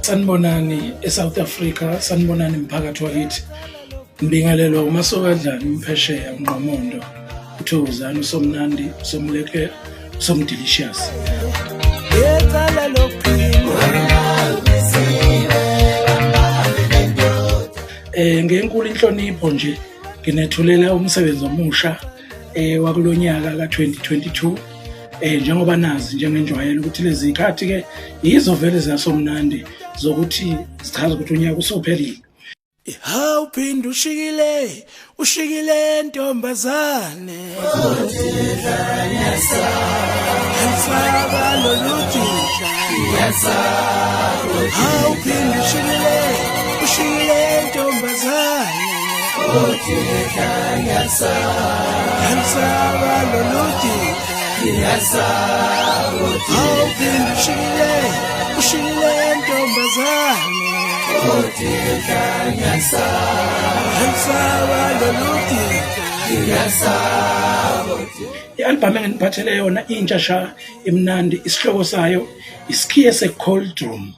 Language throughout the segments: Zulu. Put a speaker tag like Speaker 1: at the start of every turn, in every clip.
Speaker 1: Sanibonani eSouth Africa, sanibonani mphakathi wakithi. Mbingalelwa umasokadlana umphesheya uNqomondo, uThokozani usomnandi, usomleke, usomdelicious. Ngenkulu inhlonipho nje nginethulela umsebenzi omusha wakulonyaka ka2022 njengoba nazi njengenjwayelo ukuthi lezi ikhathi ke yizo vele zasomnandi zokuthi zichaza ukuthi unyaka usuphelile. Hawuphinda ushikile ntombazane Ansaba lolujika hawuphinda ushikile ntombazane Ansaba lolujika hawuphinda ushikile ntombazane I-albhamu engiphathele yona intsha sha imnandi, isihloko sayo isikhiye se-cold room.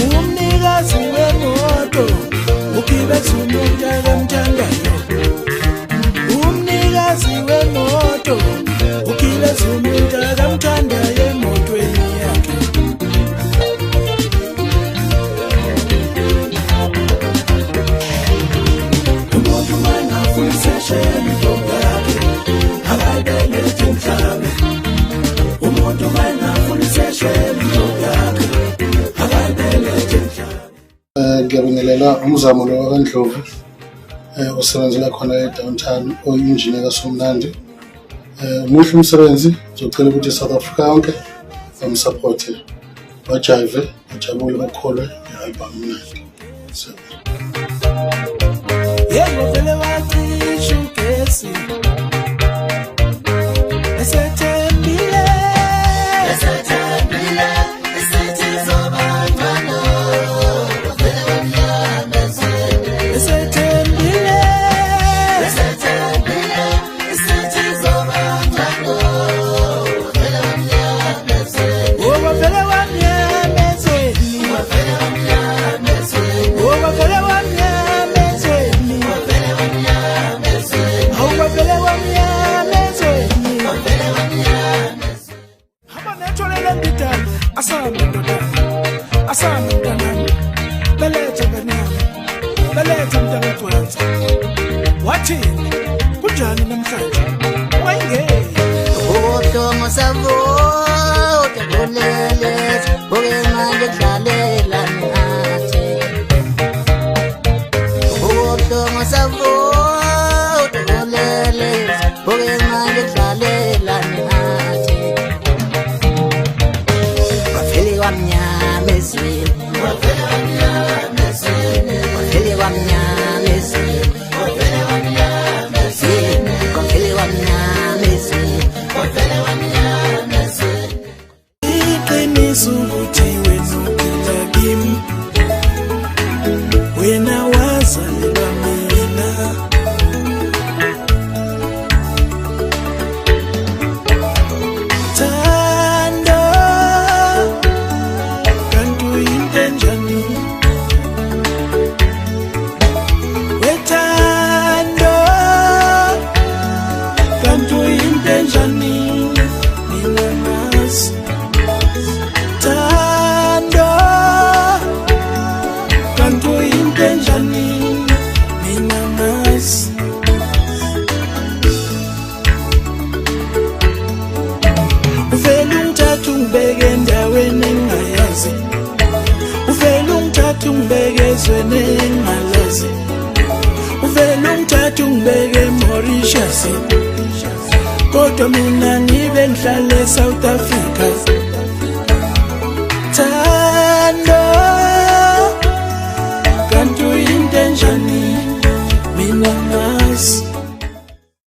Speaker 1: Umnikazi wemoto ukibetha umuntu akamthandayo. Umnikazi wemoto ukibetha umuntu akamthandayo emotweni yakhe. Umuntu mangafuna isesheni ntombakhe akayibelethe umhlaba. Umuntu mangafuna isesheni ntombakhe akayibelethe umhlaba.
Speaker 2: Ngiyabingelela umzamo lo kaNdlovu osebenzela khona e-downtown oyinjini kaSomnandi. Muhle umsebenzi, ngizocela ukuthi South Africa yonke bamsupporte, bajive, bajabule, bakholwe i-album mnandi.
Speaker 1: Yebo vele wacisha ugesi esethembile wathini kunjani namhlanje wayengeke
Speaker 3: Udomo savo utabulele manje kudlalela nathi Udomo savo utabulele manje kudlalela nathi Wafeli wamnyama ezweni wafeli wamnyama ezweni wafeli wamnyama ezweni
Speaker 1: iqiniso ukuthi wena uphila kimi wena wazalelwa mina thando kanti kazi uvele ungithathe ungibeke eMauritius kodwa mina ngibe ngihlale eSouth Africa.